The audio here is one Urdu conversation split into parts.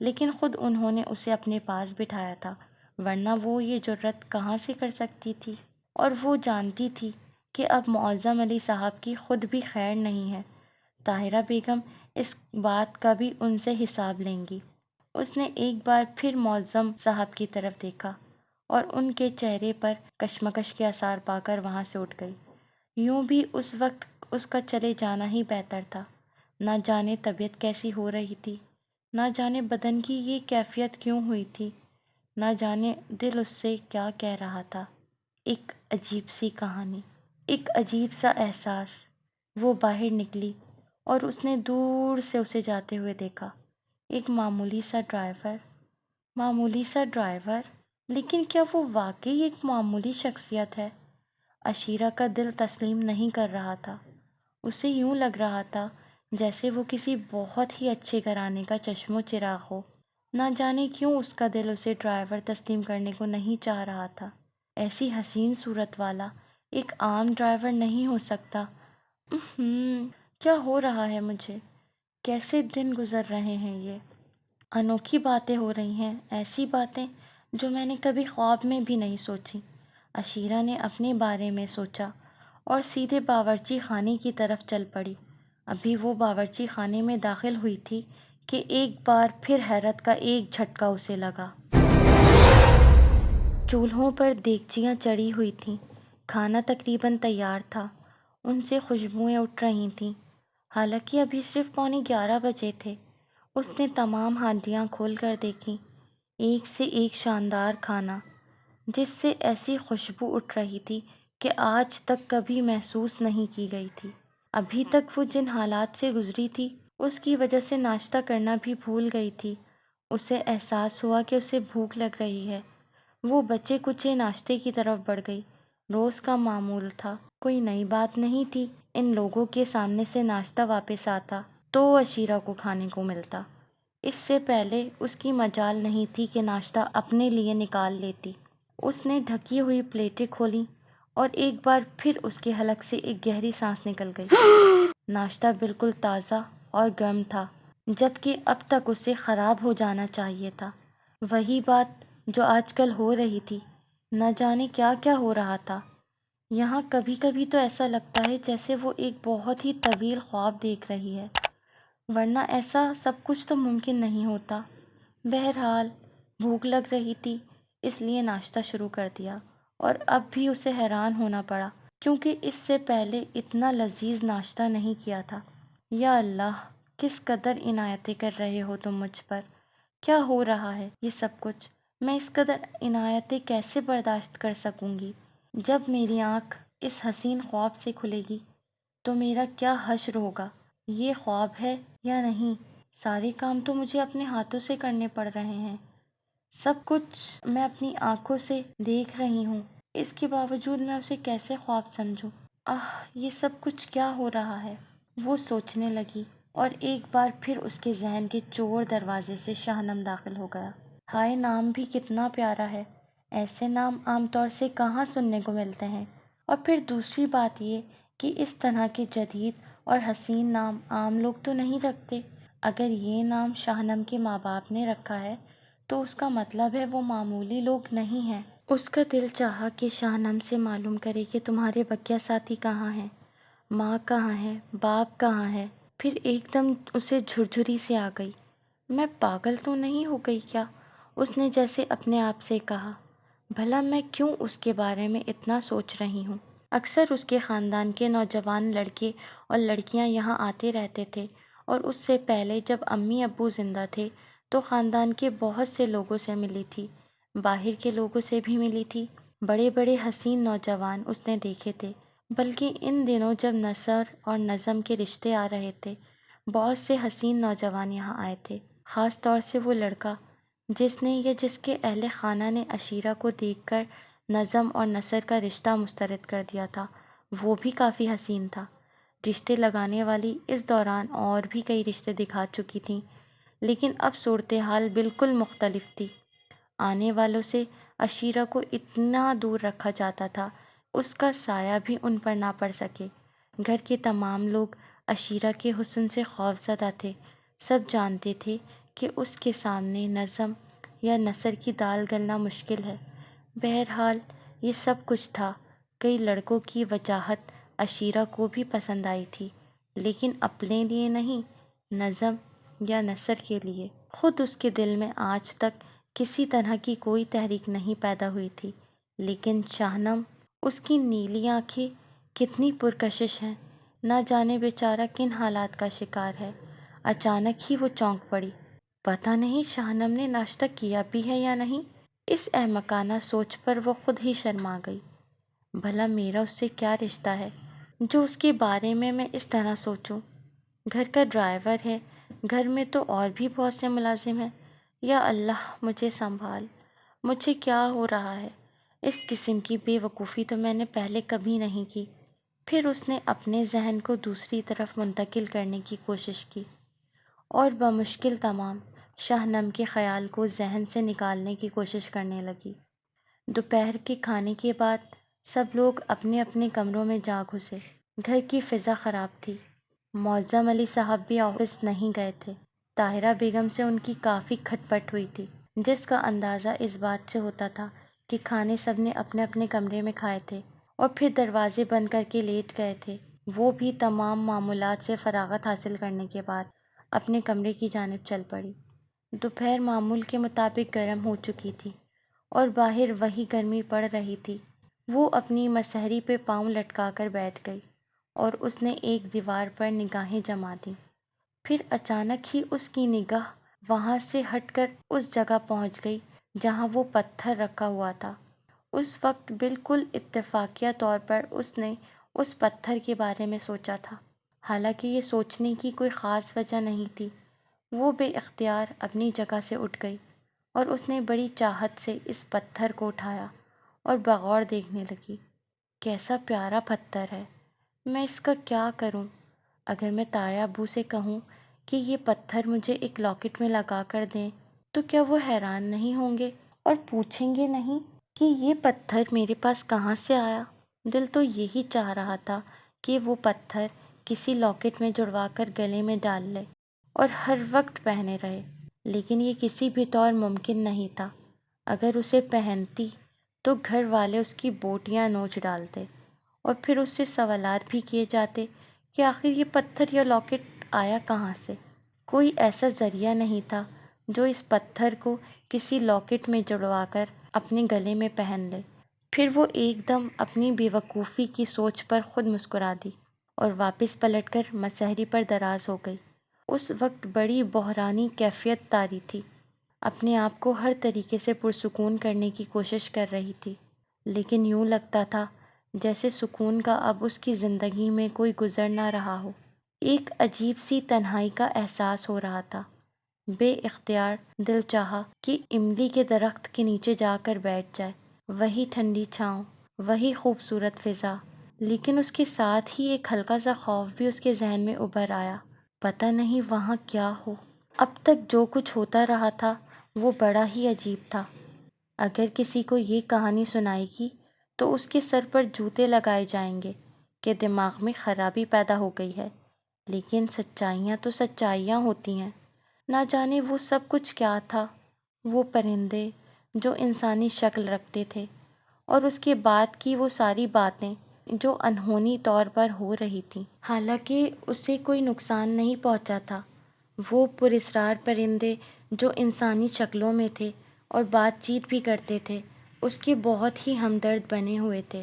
لیکن خود انہوں نے اسے اپنے پاس بٹھایا تھا، ورنہ وہ یہ جرأت کہاں سے کر سکتی تھی؟ اور وہ جانتی تھی کہ اب معظم علی صاحب کی خود بھی خیر نہیں ہے۔ طاہرہ بیگم اس بات کا بھی ان سے حساب لیں گی۔ اس نے ایک بار پھر معظم صاحب کی طرف دیکھا اور ان کے چہرے پر کشمکش کے آثار پا کر وہاں سے اٹھ گئی۔ یوں بھی اس وقت اس کا چلے جانا ہی بہتر تھا۔ نہ جانے طبیعت کیسی ہو رہی تھی، نہ جانے بدن کی یہ کیفیت کیوں ہوئی تھی، نہ جانے دل اس سے کیا کہہ رہا تھا۔ ایک عجیب سی کہانی، ایک عجیب سا احساس۔ وہ باہر نکلی اور اس نے دور سے اسے جاتے ہوئے دیکھا۔ ایک معمولی سا ڈرائیور، لیکن کیا وہ واقعی ایک معمولی شخصیت ہے؟ عشیرہ کا دل تسلیم نہیں کر رہا تھا۔ اسے یوں لگ رہا تھا جیسے وہ کسی بہت ہی اچھے گھرانے کا چشم و چراغ ہو۔ نہ جانے کیوں اس کا دل اسے ڈرائیور تسلیم کرنے کو نہیں چاہ رہا تھا۔ ایسی حسین صورت والا ایک عام ڈرائیور نہیں ہو سکتا۔ کیا ہو رہا ہے مجھے؟ کیسے دن گزر رہے ہیں یہ؟ انوکھی باتیں ہو رہی ہیں، ایسی باتیں جو میں نے کبھی خواب میں بھی نہیں سوچی۔ عشیرہ نے اپنے بارے میں سوچا اور سیدھے باورچی خانے کی طرف چل پڑی۔ ابھی وہ باورچی خانے میں داخل ہوئی تھی کہ ایک بار پھر حیرت کا ایک جھٹکا اسے لگا۔ چولہوں پر دیگچیاں چڑھی ہوئی تھیں، کھانا تقریباً تیار تھا، ان سے خوشبوئیں اٹھ رہی تھیں، حالانکہ ابھی صرف 11:15 بجے تھے۔ اس نے تمام ہانڈیاں کھول کر دیکھیں، ایک سے ایک شاندار کھانا، جس سے ایسی خوشبو اٹھ رہی تھی کہ آج تک کبھی محسوس نہیں کی گئی تھی۔ ابھی تک وہ جن حالات سے گزری تھی اس کی وجہ سے ناشتہ کرنا بھی بھول گئی تھی۔ اسے احساس ہوا کہ اسے بھوک لگ رہی ہے۔ وہ بچے کچے ناشتے کی طرف بڑھ گئی۔ روز کا معمول تھا، کوئی نئی بات نہیں تھی۔ ان لوگوں کے سامنے سے ناشتہ واپس آتا تو عشیرہ کو کھانے کو ملتا۔ اس سے پہلے اس کی مجال نہیں تھی کہ ناشتہ اپنے لیے نکال لیتی۔ اس نے ڈھکی ہوئی پلیٹیں کھولیں اور ایک بار پھر اس کے حلق سے ایک گہری سانس نکل گئی۔ ناشتہ بالکل تازہ اور گرم تھا، جبکہ اب تک اسے خراب ہو جانا چاہیے تھا۔ وہی بات جو آج کل ہو رہی تھی، نہ جانے کیا کیا ہو رہا تھا یہاں۔ کبھی کبھی تو ایسا لگتا ہے جیسے وہ ایک بہت ہی طویل خواب دیکھ رہی ہے، ورنہ ایسا سب کچھ تو ممکن نہیں ہوتا۔ بہرحال بھوک لگ رہی تھی، اس لیے ناشتہ شروع کر دیا، اور اب بھی اسے حیران ہونا پڑا کیونکہ اس سے پہلے اتنا لذیذ ناشتہ نہیں کیا تھا۔ یا اللہ، کس قدر عنایتیں کر رہے ہو تم مجھ پر! کیا ہو رہا ہے یہ سب کچھ؟ میں اس قدر عنایتیں کیسے برداشت کر سکوں گی؟ جب میری آنکھ اس حسین خواب سے کھلے گی تو میرا کیا حشر ہوگا؟ یہ خواب ہے یا نہیں؟ سارے کام تو مجھے اپنے ہاتھوں سے کرنے پڑ رہے ہیں، سب کچھ میں اپنی آنکھوں سے دیکھ رہی ہوں، اس کے باوجود میں اسے کیسے خواب سمجھوں؟ یہ سب کچھ کیا ہو رہا ہے؟ وہ سوچنے لگی اور ایک بار پھر اس کے ذہن کے چور دروازے سے شبنم داخل ہو گیا۔ ہائے، نام بھی کتنا پیارا ہے، ایسے نام عام طور سے کہاں سننے کو ملتے ہیں۔ اور پھر دوسری بات یہ کہ اس طرح کے جدید اور حسین نام عام لوگ تو نہیں رکھتے۔ اگر یہ نام شبنم کے ماں باپ نے رکھا ہے تو اس کا مطلب ہے وہ معمولی لوگ نہیں ہیں۔ اس کا دل چاہا کہ شبنم سے معلوم کرے کہ تمہارے بقیہ ساتھی کہاں ہیں، ماں کہاں ہے، باپ کہاں ہے۔ پھر ایک دم اسے جھرجھری سی آ گئی۔ میں پاگل تو نہیں ہو گئی کیا؟ اس نے جیسے اپنے آپ سے کہا۔ بھلا میں کیوں اس کے بارے میں اتنا سوچ رہی ہوں؟ اکثر اس کے خاندان کے نوجوان لڑکے اور لڑکیاں یہاں آتے رہتے تھے، اور اس سے پہلے جب امی ابو زندہ تھے تو خاندان کے بہت سے لوگوں سے ملی تھی، باہر کے لوگوں سے بھی ملی تھی۔ بڑے بڑے حسین نوجوان اس نے دیکھے تھے، بلکہ ان دنوں جب نثر اور نظم کے رشتے آ رہے تھے، بہت سے حسین نوجوان یہاں آئے تھے۔ خاص طور سے وہ لڑکا جس نے یا جس کے اہل خانہ نے عشیرہ کو دیکھ کر نظم اور نثر کا رشتہ مسترد کر دیا تھا، وہ بھی کافی حسین تھا۔ رشتے لگانے والی اس دوران اور بھی کئی رشتے دکھا چکی تھیں، لیکن اب صورتحال بالکل مختلف تھی۔ آنے والوں سے عشیرہ کو اتنا دور رکھا جاتا تھا اس کا سایہ بھی ان پر نہ پڑ سکے۔ گھر کے تمام لوگ عشیرہ کے حسن سے خوف زدہ تھے، سب جانتے تھے کہ اس کے سامنے نظم یا نثر کی دال گلنا مشکل ہے۔ بہرحال یہ سب کچھ تھا۔ کئی لڑکوں کی وجاہت عشیرہ کو بھی پسند آئی تھی، لیکن اپنے لیے نہیں، نظم یا نثر کے لیے۔ خود اس کے دل میں آج تک کسی طرح کی کوئی تحریک نہیں پیدا ہوئی تھی، لیکن شاہنم، اس کی نیلی آنکھیں کتنی پرکشش ہیں، نہ جانے بیچارہ کن حالات کا شکار ہے۔ اچانک ہی وہ چونک پڑی۔ پتہ نہیں شاہنم نے ناشتہ کیا بھی ہے یا نہیں۔ اس احمقانہ سوچ پر وہ خود ہی شرما گئی۔ بھلا میرا اس سے کیا رشتہ ہے جو اس کے بارے میں اس طرح سوچوں؟ گھر کا ڈرائیور ہے، گھر میں تو اور بھی بہت سے ملازم ہیں۔ یا اللہ مجھے سنبھال، مجھے کیا ہو رہا ہے؟ اس قسم کی بے وقوفی تو میں نے پہلے کبھی نہیں کی۔ پھر اس نے اپنے ذہن کو دوسری طرف منتقل کرنے کی کوشش کی اور بمشکل تمام شاہنم کے خیال کو ذہن سے نکالنے کی کوشش کرنے لگی۔ دوپہر کے کھانے کے بعد سب لوگ اپنے اپنے کمروں میں جا گھسے۔ گھر کی فضا خراب تھی۔ معظم علی صاحب بھی آفس نہیں گئے تھے۔ طاہرہ بیگم سے ان کی کافی کھٹ پٹ ہوئی تھی، جس کا اندازہ اس بات سے ہوتا تھا کہ کھانے سب نے اپنے اپنے کمرے میں کھائے تھے اور پھر دروازے بند کر کے لیٹ گئے تھے۔ وہ بھی تمام معمولات سے فراغت حاصل کرنے کے بعد اپنے کمرے کی جانب چل پڑی۔ دوپہر معمول کے مطابق گرم ہو چکی تھی اور باہر وہی گرمی پڑ رہی تھی۔ وہ اپنی مسہری پہ پاؤں لٹکا کر بیٹھ گئی اور اس نے ایک دیوار پر نگاہیں جما دیں۔ پھر اچانک ہی اس کی نگاہ وہاں سے ہٹ کر اس جگہ پہنچ گئی جہاں وہ پتھر رکھا ہوا تھا۔ اس وقت بالکل اتفاقیہ طور پر اس نے اس پتھر کے بارے میں سوچا تھا، حالانکہ یہ سوچنے کی کوئی خاص وجہ نہیں تھی۔ وہ بے اختیار اپنی جگہ سے اٹھ گئی اور اس نے بڑی چاہت سے اس پتھر کو اٹھایا اور بغور دیکھنے لگی۔ کیسا پیارا پتھر ہے! میں اس کا کیا کروں؟ اگر میں تایا ابو سے کہوں کہ یہ پتھر مجھے ایک لاکٹ میں لگا کر دیں تو کیا وہ حیران نہیں ہوں گے اور پوچھیں گے نہیں کہ یہ پتھر میرے پاس کہاں سے آیا؟ دل تو یہی چاہ رہا تھا کہ وہ پتھر کسی لاکٹ میں جڑوا کر گلے میں ڈال لے اور ہر وقت پہنے رہے، لیکن یہ کسی بھی طور ممکن نہیں تھا۔ اگر اسے پہنتی تو گھر والے اس کی بوٹیاں نوچ ڈالتے اور پھر اس سے سوالات بھی کیے جاتے کہ آخر یہ پتھر یا لاکٹ آیا کہاں سے۔ کوئی ایسا ذریعہ نہیں تھا جو اس پتھر کو کسی لاکٹ میں جڑوا کر اپنے گلے میں پہن لے۔ پھر وہ ایک دم اپنی بے وقوفی کی سوچ پر خود مسکرا دی اور واپس پلٹ کر مسہری پر دراز ہو گئی۔ اس وقت بڑی بحرانی کیفیت طاری تھی، اپنے آپ کو ہر طریقے سے پرسکون کرنے کی کوشش کر رہی تھی، لیکن یوں لگتا تھا جیسے سکون کا اب اس کی زندگی میں کوئی گزر نہ رہا ہو۔ ایک عجیب سی تنہائی کا احساس ہو رہا تھا۔ بے اختیار دل چاہا کہ املی کے درخت کے نیچے جا کر بیٹھ جائے، وہی ٹھنڈی چھاؤں، وہی خوبصورت فضا، لیکن اس کے ساتھ ہی ایک ہلکا سا خوف بھی اس کے ذہن میں ابھر آیا۔ پتہ نہیں وہاں کیا ہو۔ اب تک جو کچھ ہوتا رہا تھا وہ بڑا ہی عجیب تھا۔ اگر کسی کو یہ کہانی سنائے گی تو اس کے سر پر جوتے لگائے جائیں گے کہ دماغ میں خرابی پیدا ہو گئی ہے، لیکن سچائیاں تو سچائیاں ہوتی ہیں۔ نہ جانے وہ سب کچھ کیا تھا، وہ پرندے جو انسانی شکل رکھتے تھے، اور اس کے بعد کی وہ ساری باتیں جو انہونی طور پر ہو رہی تھیں، حالانکہ اسے کوئی نقصان نہیں پہنچا تھا۔ وہ پراسرار پرندے جو انسانی شکلوں میں تھے اور بات چیت بھی کرتے تھے، اس کے بہت ہی ہمدرد بنے ہوئے تھے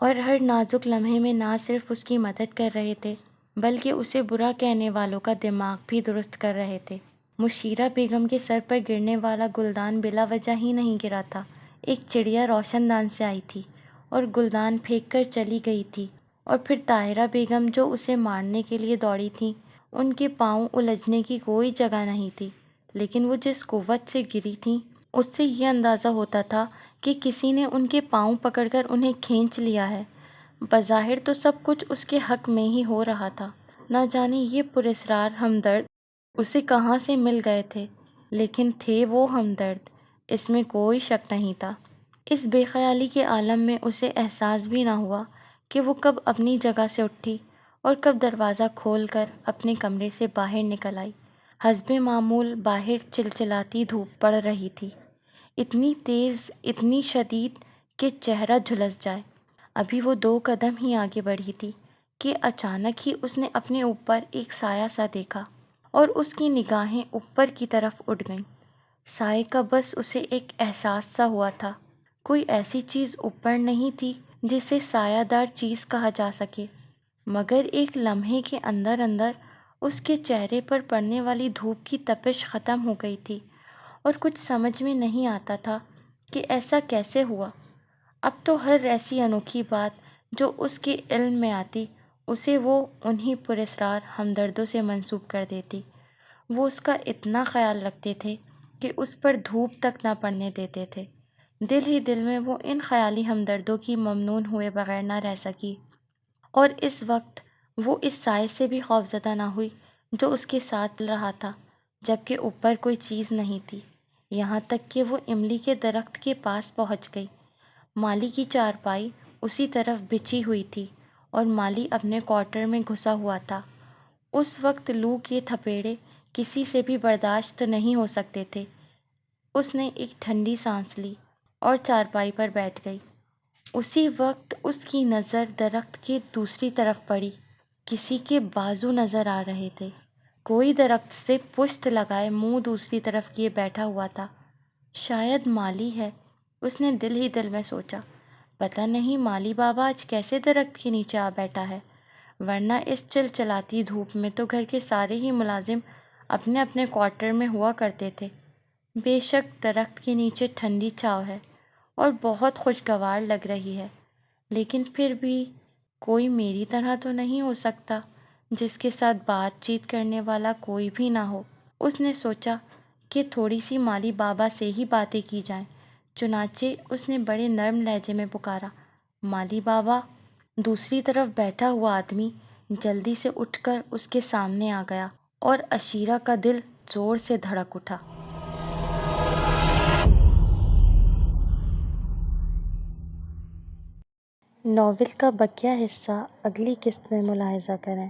اور ہر نازک لمحے میں نہ صرف اس کی مدد کر رہے تھے بلکہ اسے برا کہنے والوں کا دماغ بھی درست کر رہے تھے۔ مشیرہ بیگم کے سر پر گرنے والا گلدان بلا وجہ ہی نہیں گرا تھا۔ ایک چڑیا روشن دان سے آئی تھی اور گلدان پھینک کر چلی گئی تھی، اور پھر طاہرہ بیگم جو اسے مارنے کے لیے دوڑی تھیں، ان کے پاؤں الجھنے کی کوئی جگہ نہیں تھی، لیکن وہ جس قوت سے گری تھیں اس سے یہ اندازہ ہوتا تھا کہ کسی نے ان کے پاؤں پکڑ کر انہیں کھینچ لیا ہے۔ بظاہر تو سب کچھ اس کے حق میں ہی ہو رہا تھا۔ نہ جانے یہ پراسرار ہمدرد اسے کہاں سے مل گئے تھے، لیکن تھے وہ ہمدرد، اس میں کوئی شک نہیں تھا۔ اس بے خیالی کے عالم میں اسے احساس بھی نہ ہوا کہ وہ کب اپنی جگہ سے اٹھی اور کب دروازہ کھول کر اپنے کمرے سے باہر نکل آئی۔ حسب معمول باہر چلچلاتی دھوپ پڑ رہی تھی، اتنی تیز، اتنی شدید کہ چہرہ جھلس جائے۔ ابھی وہ 2 قدم ہی آگے بڑھی تھی کہ اچانک ہی اس نے اپنے اوپر ایک سایہ سا دیکھا اور اس کی نگاہیں اوپر کی طرف اٹھ گئیں۔ سائے کا بس اسے ایک احساس سا ہوا تھا۔ کوئی ایسی چیز اوپر نہیں تھی جسے سایہ دار چیز کہا جا سکے، مگر ایک لمحے کے اندر اندر اس کے چہرے پر پڑنے والی دھوپ کی تپش ختم ہو گئی تھی اور کچھ سمجھ میں نہیں آتا تھا کہ ایسا کیسے ہوا۔ اب تو ہر ایسی انوکھی بات جو اس کے علم میں آتی اسے وہ انہی پراسرار ہمدردوں سے منسوب کر دیتی۔ وہ اس کا اتنا خیال رکھتے تھے کہ اس پر دھوپ تک نہ پڑنے دیتے تھے۔ دل ہی دل میں وہ ان خیالی ہمدردوں کی ممنون ہوئے بغیر نہ رہ سکی، اور اس وقت وہ اس سائے سے بھی خوفزدہ نہ ہوئی جو اس کے ساتھ چل رہا تھا، جبکہ اوپر کوئی چیز نہیں تھی۔ یہاں تک کہ وہ املی کے درخت کے پاس پہنچ گئی۔ مالی کی چارپائی اسی طرف بچھی ہوئی تھی اور مالی اپنے کوارٹر میں گھسا ہوا تھا۔ اس وقت لو کے تھپیڑے کسی سے بھی برداشت نہیں ہو سکتے تھے۔ اس نے ایک ٹھنڈی سانس لی اور چارپائی پر بیٹھ گئی۔ اسی وقت اس کی نظر درخت کے دوسری طرف پڑی۔ کسی کے بازو نظر آ رہے تھے۔ کوئی درخت سے پشت لگائے منہ دوسری طرف کیے بیٹھا ہوا تھا۔ شاید مالی ہے، اس نے دل ہی دل میں سوچا۔ پتہ نہیں مالی بابا آج کیسے درخت کے نیچے آ بیٹھا ہے، ورنہ اس چلچلاتی دھوپ میں تو گھر کے سارے ہی ملازم اپنے اپنے کوارٹر میں ہوا کرتے تھے۔ بے شک درخت کے نیچے ٹھنڈی چھاؤ ہے اور بہت خوشگوار لگ رہی ہے، لیکن پھر بھی کوئی میری طرح تو نہیں ہو سکتا جس کے ساتھ بات چیت کرنے والا کوئی بھی نہ ہو۔ اس نے سوچا کہ تھوڑی سی مالی بابا سے ہی باتیں کی جائیں۔ چنانچہ اس نے بڑے نرم لہجے میں پکارا، مالی بابا۔ دوسری طرف بیٹھا ہوا آدمی جلدی سے اٹھ کر اس کے سامنے آ گیا اور عشیرہ کا دل زور سے دھڑک اٹھا۔ ناول کا بقیہ حصہ اگلی قسط میں ملاحظہ کریں۔